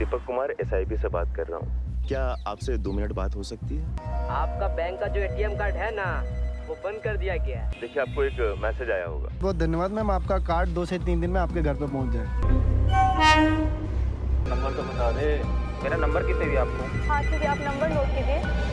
Deepak Kumar SIB से बात कर रहा हूँ। क्या आपसे 2 मिनट बात हो सकती है? आपका बैंक का जो ATM कार्ड है ना, वो बंद कर दिया गया है। देखिए, आपको एक मैसेज आया होगा। बहुत धन्यवाद मैम, आपका कार्ड 2 से 3 दिन में आपके घर पे पहुंच जाए। नंबर तो बता दे। मेरा नंबर कितने दिया आपको? हाँ ठीक है, आप नंबर नोट कीजिए।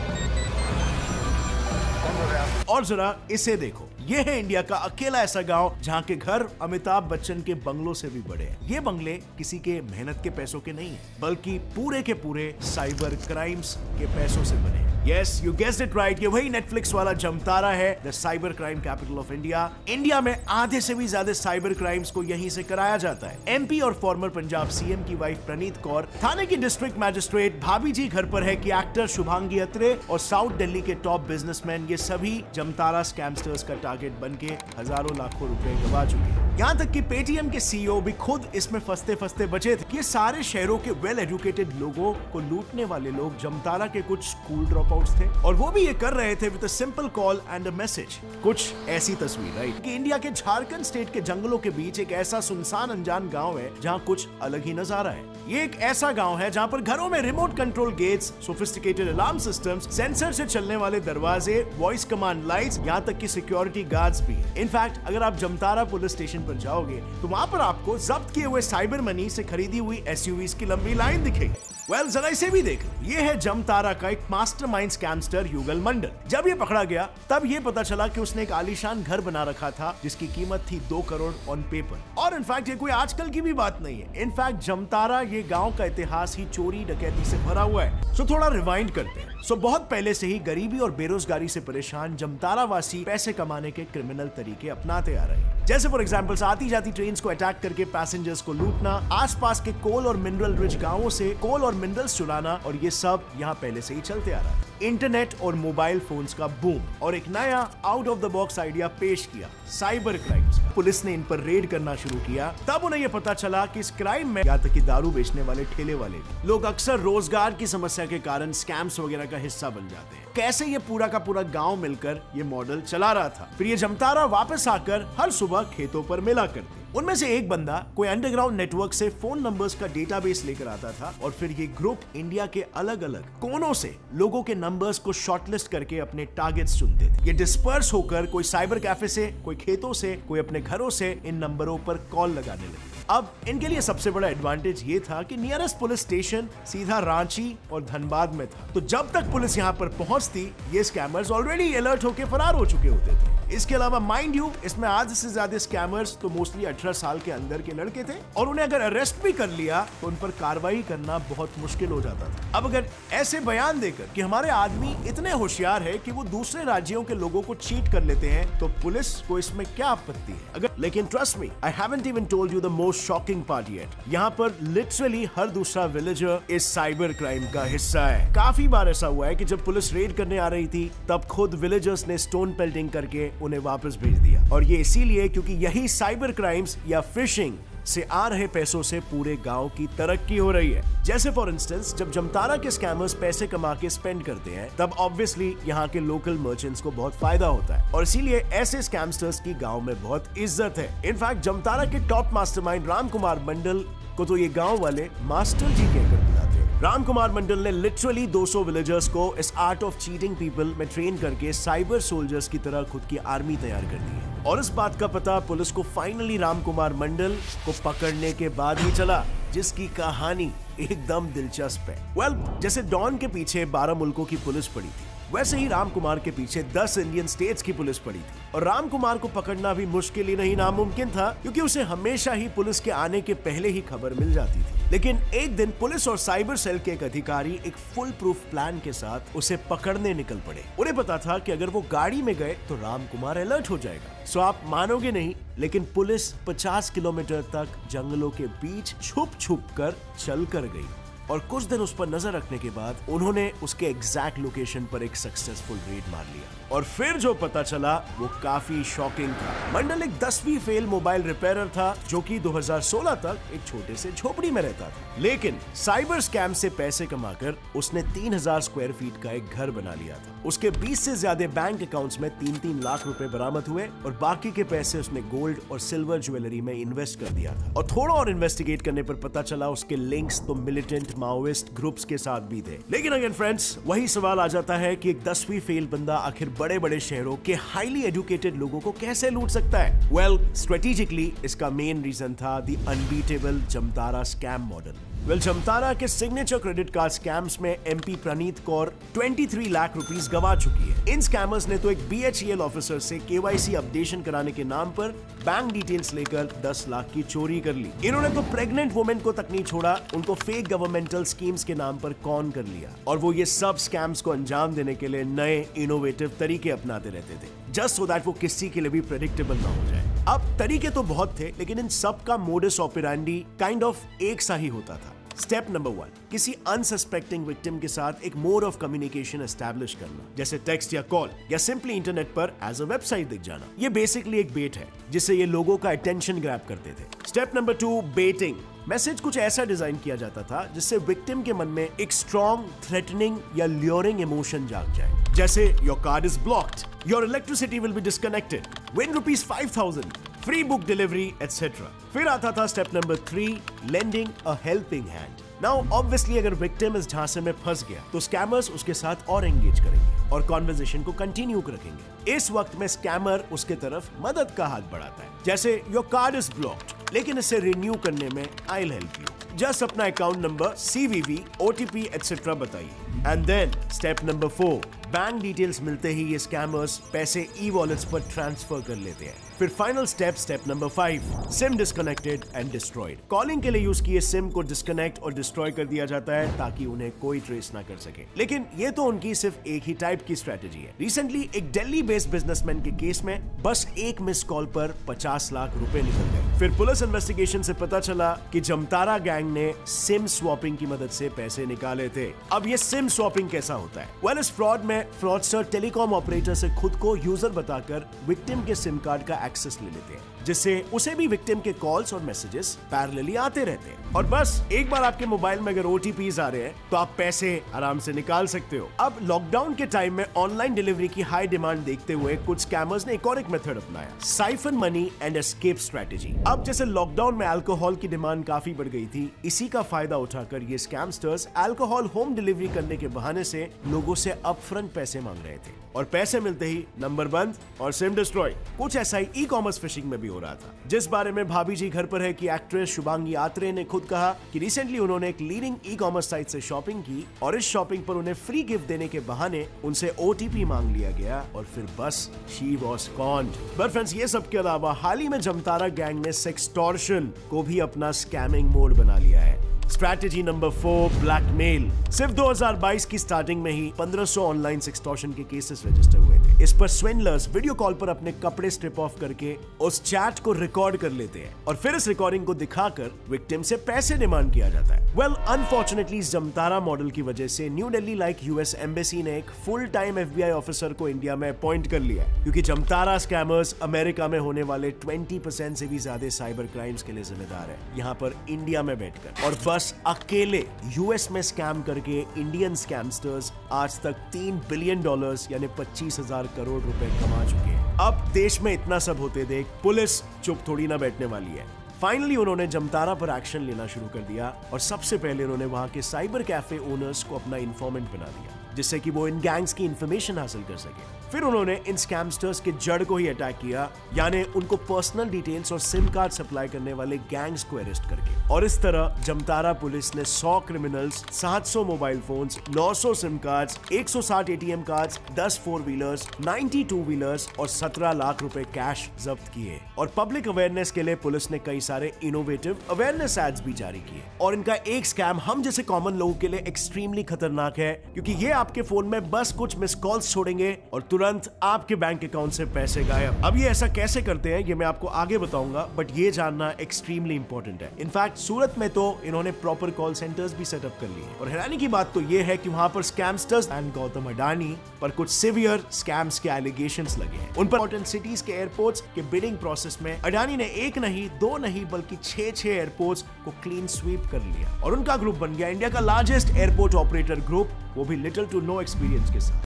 और जरा इसे देखो, ये है इंडिया का अकेला ऐसा गांव जहां के घर अमिताभ बच्चन के बंगलों से भी बड़े हैं। ये बंगले किसी के मेहनत के पैसों के नहीं हैं, बल्कि पूरे के पूरे साइबर क्राइम्स के पैसों से बने हैं। Yes, you guessed it right, ये वही नेटफ्लिक्स वाला जमतारा है, the cyber crime capital of India. India में आधे से भी ज्यादा साइबर क्राइम्स को यहीं से कराया जाता है। MP और फॉर्मर पंजाब CM की वाइफ प्रणीत कौर, थाने की डिस्ट्रिक्ट मैजिस्ट्रेट भाभी जी घर पर है कि एक्टर शुभांगी अत्रे और साउथ दिल्ली के टॉप बिजनेसमैन, ये सभी जमतारा स्कैमस्टर्स का टारगेट बनके हजारों लाखों रुपए गवा चुके हैं। यहाँ तक कि पेटीएम के CEO भी खुद इसमें फंसते बचे थे। ये सारे शहरों के वेल एजुकेटेड लोगों को लूटने वाले लोग जमतारा के कुछ स्कूल ड्रॉपआउट्स थे, और वो भी ये कर रहे थे with a simple call and a message. कुछ ऐसी तस्वीर, राइट, कि इंडिया के झारखंड स्टेट के जंगलों के बीच एक ऐसा सुनसान अनजान गांव है जहां कुछ अलग ही नजारा है। ये एक ऐसा गांव है जहां पर घरों में remote control gates, sophisticated alarm systems, sensor से चलने वाले दरवाजे, वॉइस कमांड लाइट्स, यहाँ तक कि सिक्योरिटी गार्ड्स भी हैं। इनफैक्ट अगर आप जमतारा पुलिस स्टेशन पर जाओगे तो वहाँ पर आपको जब्त किए हुए साइबर मनी से खरीदी हुई SUVs की लंबी लाइन दिखेगी। जरा इसे भी देख लो, ये है जमतारा का एक मास्टरमाइंड स्कैमस्टर युगल मंडल। जब ये पकड़ा गया तब ये पता चला कि उसने एक आलीशान घर बना रखा था जिसकी कीमत थी 2 करोड़ ऑन पेपर। और इनफैक्ट ये कोई आजकल की भी बात नहीं है। इनफैक्ट जमतारा ये गांव का इतिहास ही चोरी डकैती से भरा हुआ है। सो थोड़ा रिवाइंड करते हैं। बहुत पहले से ही गरीबी और बेरोजगारी से परेशान जमतारा वासी पैसे कमाने के क्रिमिनल तरीके अपनाते आ रहे हैं। जैसे फॉर एग्जांपल आती जाती ट्रेन्स को अटैक करके पैसेंजर्स को लूटना, आसपास के कोल और मिनरल रिच गांवों से कोल और मिनरल्स चुराना, और ये सब यहाँ पहले से ही चलते आ रहा है। इंटरनेट और मोबाइल फोन्स का बूम और एक नया out of the box idea पेश किया, साइबर क्राइम्स। पुलिस ने इन पर रेड करना शुरू किया। तब उन्हें यह पता चला कि इस क्राइम में यहाँ तक कि दारू बेचने वाले ठेले वाले लोग अक्सर रोजगार की समस्या के कारण स्कैम्स वगैरह का हिस्सा बन जाते हैं। कैसे ये पूरा का पूरा गांव मिलकर ये मॉडल चला रहा था। फिर ये जमतारा वापस आकर हर सुबह खेतों पर मिला करते। उनमें से एक बंदा कोई अंडरग्राउंड नेटवर्क से फोन नंबर्स का डेटाबेस लेकर आता था, और फिर ये ग्रुप इंडिया के अलग अलग कोनों से लोगों के नंबर्स को शॉर्टलिस्ट करके अपने टारगेट्स चुनते थे। ये डिस्पर्स होकर कोई साइबर कैफे से, कोई खेतों से, कोई अपने घरों से इन नंबरों पर कॉल लगाने लगे। अब इनके लिए सबसे बड़ा एडवांटेज ये था कि नियरेस्ट पुलिस स्टेशन सीधा रांची और धनबाद में था, तो जब तक पुलिस यहाँ पर पहुंचती ये स्कैमर्स ऑलरेडी अलर्ट होकर फरार हो चुके होते थे। इसके अलावा माइंड यू, इसमें आधे से ज्यादा स्कैमर्स तो मोस्टली 18 साल के अंदर के लड़के थे, और उन्हें अगर अरेस्ट भी कर लिया तो उन पर कार्रवाई करना बहुत मुश्किल हो जाता था। अब अगर ऐसे बयान देकर कि हमारे आदमी इतने होशियार है कि वो दूसरे राज्यों के लोगों को चीट कर लेते हैं, तो पुलिस को इसमें क्या आपत्ति है? अगर लेकिन trust me, I haven't even told you the most shocking part yet. यहाँ पर लिटरली हर दूसरा विलेजर इस साइबर क्राइम का हिस्सा है। काफी बार ऐसा हुआ है कि जब पुलिस रेड करने आ रही थी तब खुद विलेजर्स ने स्टोन पेल्टिंग करके उन्हें वापस भेज दिया, और ये इसीलिए क्योंकि यही साइबर क्राइम्स या फिशिंग से आ रहे पैसों से पूरे गांव की तरक्की हो रही है। जैसे फॉर इंस्टेंस जब जमतारा के स्कैमर्स पैसे कमा के स्पेंड करते हैं तब ऑब्वियसली यहाँ के लोकल मर्चेंट्स को बहुत फायदा होता है, और इसीलिए ऐसे स्कैमस्टर्स की गांव में बहुत इज्जत है। इनफैक्ट जमतारा के टॉप मास्टरमाइंड राम कुमार मंडल को तो ये गाँव वाले मास्टर जी कहकर बुलाते हैं। राम कुमार मंडल ने लिटरली 200 विलेजर्स को इस आर्ट ऑफ चीटिंग पीपल में ट्रेन करके साइबर सोल्जर्स की तरह खुद की आर्मी तैयार कर दी है। और इस बात का पता पुलिस को फाइनली राम कुमार मंडल को पकड़ने के बाद ही चला, जिसकी कहानी एकदम दिलचस्प है। जैसे डॉन के पीछे 12 मुल्कों की पुलिस पड़ी थी, वैसे ही राम कुमार के पीछे 10 इंडियन स्टेट्स की पुलिस पड़ी थी, और राम कुमार को पकड़ना भी मुश्किल ही नहीं नामुमकिन था, क्योंकि उसे हमेशा ही पुलिस के आने के पहले ही खबर मिल जाती थी। लेकिन एक दिन पुलिस और साइबर सेल के एक अधिकारी एक फुल प्रूफ प्लान के साथ उसे पकड़ने निकल पड़े। उन्हें पता था कि अगर वो गाड़ी में गए तो राम कुमार अलर्ट हो जाएगा। सो आप मानोगे नहीं, लेकिन पुलिस 50 किलोमीटर तक जंगलों के बीच छुप छुप कर चल कर गई, और कुछ दिन उस पर नजर रखने के बाद उन्होंने उसके एग्जैक्ट लोकेशन पर एक सक्सेसफुल रेड मार लिया। और फिर जो पता चला वो काफी शॉकिंग था। मंडल एक 10वीं फेल मोबाइल रिपेयरर था जो कि 2016 तक एक छोटे से झोपड़ी में रहता था, लेकिन साइबर स्कैम से पैसे कमाकर उसने 3000 स्क्वायर फीट का एक घर बना लिया था। उसके 20 से ज्यादा बैंक अकाउंट्स में 3-3 लाख रुपए बरामद हुए, और बाकी के पैसे उसने गोल्ड और सिल्वर ज्वेलरी में इन्वेस्ट कर दिया था। और थोड़ा और इन्वेस्टिगेट करने पर पता चला उसके लिंक्स तो मिलिटेंट माओइस्ट ग्रुप्स के साथ भी थे। लेकिन अगेन फ्रेंड्स, वही सवाल आ जाता है कि एक 10वीं फेल बंदा आखिर बड़े बड़े शहरों के हाईली एजुकेटेड लोगों को कैसे लूट सकता है? वेल, स्ट्रेटेजिकली इसका मेन रीजन था the unbeatable Jamtara scam model. Jamtara के सिग्नेचर क्रेडिट कार्ड स्कैम्स में एमपी प्रणीत कौर 23 लाख रुपीस गवा चुकी है। इन स्कैमर्स ने तो एक बीएचईएल ऑफिसर से केवाईसी अपडेशन कराने के नाम पर बैंक डिटेल्स लेकर 10 लाख की चोरी कर ली। इन्होंने तो प्रेग्नेंट वुमेन को तक नहीं छोड़ा, उनको फेक गवर्नमेंटल स्कीम्स के नाम पर कॉन कर लिया और वो ये सब स्कैम्स को अंजाम देने के लिए नए इनोवेटिव तरीके अपनाते रहते थे, जस्ट सो दैट वो किसी के लिए भी प्रेडिक्टेबल ना हो जाए। अब तरीके तो बहुत थे, लेकिन इन सब का मोडस ऑपरेंडी काइंड ऑफ एक सा ही होता था। स्टेप नंबर 1, किसी अनसस्पेक्टिंग विक्टिम के साथ एक मोड ऑफ कम्युनिकेशन एस्टैब्लिश करना, जैसे टेक्स्ट या कॉल या सिंपली इंटरनेट पर एज अ वेबसाइट दिख जाना। ये बेसिकली एक बेट है जिससे ये लोगों का अटेंशन ग्रैब करते थे। Step number 2, betting. मैसेज कुछ ऐसा डिजाइन किया जाता था जिससे विक्टिम के मन में एक स्ट्रॉन्ग, थ्रेटनिंग या ल्योरिंग इमोशन जाग जाए, जैसे your card is blocked, your electricity will be disconnected, win ₹5,000, free book delivery etcetera. फिर आता था step number 3, lending a helping hand. Now obviously अगर विक्टिम इस झांसे में फंस गया तो स्कैमर्स उसके साथ और एंगेज करेंगे और कॉन्वर्सेशन को कंटिन्यू रखेंगे। इस वक्त में स्कैमर उसके तरफ मदद का हाथ बढ़ाता है, जैसे योर कार्ड इज ब्लॉक्ड, लेकिन इसे रिन्यू करने में I will help you. Just अपना account number, CVV, OTP etcetera बताइए। And then step number 4, bank details मिलते ही ये स्कैमर्स पैसे ई-वॉलेट्स पर ट्रांसफर कर लेते हैं। फिर final step number 5, SIM disconnected and destroyed. Calling के लिए यूज किए सिम को डिस्कनेक्ट और डिस्ट्रॉय कर दिया जाता है ताकि उन्हें कोई ट्रेस ना कर सके। लेकिन ये तो उनकी सिर्फ एक ही टाइप की स्ट्रेटेजी है। रिसेंटली एक दिल्ली बेस्ड बिजनेसमैन के केस में बस एक मिस कॉल पर 50 लाख रुपए निकल गए। फिर पुलिस इन्वेस्टिगेशन से पता चला कि जमतारा गैंग ने सिम स्वैपिंग की मदद से पैसे निकाले थे। अब ये सिम स्वैपिंग कैसा होता है? वेल, इस फ्रॉड में फ्रॉडस्टर टेलीकॉम ऑपरेटर से खुद को यूजर बताकर विक्टिम के सिम कार्ड का एक्सेस ले लेते हैं, जिससे उसे भी विक्टिम के कॉल्स और मैसेजेस पैरेलली आते रहते हैं। और बस एक बार आपके मोबाइल में अगर OTPs आ रहे हैं तो आप पैसे आराम से निकाल सकते हो। अब लॉकडाउन के टाइम में ऑनलाइन डिलीवरी की हाई डिमांड देखते हुए कुछ स्कैमर्स ने एक और एक मेथड अपनाया, siphon money and escape strategy. अब जैसे लॉकडाउन में अल्कोहल की डिमांड काफी बढ़ गई थी, इसी का फायदा उठाकर ये स्कैमस्टर्स अल्कोहल होम डिलीवरी करने के बहाने से लोगों से अपफ्रंट पैसे मांग रहे थे और पैसे मिलते ही नंबर बंद और सिम डिस्ट्रॉय। कुछ ऐसा ही ई-कॉमर्स फिशिंग में भी हो रहा था, जिस बारे में भाभी जी घर पर है कि एक्ट्रेस शुभांगी आत्रे ने खुद कहा कि रिसेंटली उन्होंने एक लीडिंग ई-कॉमर्स साइट से शॉपिंग की और इस शॉपिंग पर उन्हें फ्री गिफ्ट देने के बहाने उनसे OTP मांग लिया गया और फिर बस शी वॉज कॉन्ड। बट फ्रेंड्स, ये सब के अलावा हाल ही में जमतारा गैंग ने सेक्सटॉर्शन को भी अपना स्कैमिंग मोड बना लिया है। Strategy number 4, blackmail. सिर्फ 2022 की स्टार्टिंग में ही 1500 ऑनलाइन सेक्सटॉर्शन के केसेस रजिस्टर हुए थे। इस पर स्विंडलर्स वीडियो कॉल पर अपने कपड़े स्ट्रिप ऑफ करके उस चैट को रिकॉर्ड कर लेते हैं और फिर इस रिकॉर्डिंग को दिखाकर विक्टिम से पैसे डिमांड किया जाता है। वेल, अनफॉर्चुनेटली इस जमतारा मॉडल की वजह से new Delhi like US embassy ने एक फुल टाइम FBI ऑफिसर को इंडिया में अपॉइंट कर लिया है, क्योंकि जमतारा स्कैमर्स अमेरिका में होने वाले 20% से भी ज्यादा साइबर क्राइम्स के लिए जिम्मेदार है, यहाँ पर इंडिया में बैठकर। और बस अकेले US में स्कैम करके इंडियन स्कैमस्टर्स आज तक $3 बिलियन यानी 25,000 करोड़ रुपए कमा चुके हैं। अब देश में इतना सब होते देख पुलिस चुप थोड़ी ना बैठने वाली है। फाइनली उन्होंने जमतारा पर एक्शन लेना शुरू कर दिया और सबसे पहले उन्होंने वहां के साइबर कैफे ओनर्स को अपना इन्फॉर्मेंट बना दिया, जिससे कि वो इन गैंग्स की इंफॉर्मेशन हासिल कर सके। फिर उन्होंने इन स्कैमस्टर्स के जड़ को ही अटैक किया, यानी उनको पर्सनल डिटेल्स और सिम कार्ड सप्लाई करने वाले गैंग्स को अरेस्ट करके। और इस तरह जमतारा पुलिस ने 100 criminals, 700 mobile phones, 900 SIM cards, 160 ATM cards, 10 4 wheelers, 90 2 wheelers और 17 लाख रुपए कैश जब्त किए। और पब्लिक अवेयरनेस के लिए पुलिस ने कई सारे इनोवेटिव अवेयरनेस एड्स भी जारी किए। और इनका एक स्कैम हम जैसे कॉमन लोगों के लिए एक्सट्रीमली खतरनाक है, क्योंकि ये आपके फोन में बस कुछ मिस कॉल्स छोड़ेंगे और तुरंत आपके बैंक अकाउंट से पैसे गायब। अब ये ऐसा कैसे करते हैं ये मैं आपको आगे बताऊंगा, बट ये जानना एक्सट्रीमली इंपॉर्टेंट है। इनफैक्ट सूरत में तो इन्होंने प्रॉपर कॉल सेंटर्स भी सेटअप कर लिए। और हैरानी की बात तो ये है कि वहां पर स्कैमस्टर्स एंड गौतम अडानी पर कुछ सिवियर स्कैम्स के एलिगेशंस लगे हैं। उन पर इंपॉर्टेंट सिटीज के एयरपोर्ट्स के बिडिंग प्रोसेस में अडानी ने 1 नहीं 2 नहीं बल्कि 6 एयरपोर्ट्स को क्लीन स्वीप कर लिया और उनका ग्रुप बन गया इंडिया का लार्जेस्ट एयरपोर्ट ऑपरेटर ग्रुप, वो भी लिटिल टू नो एक्सपीरियंस के साथ।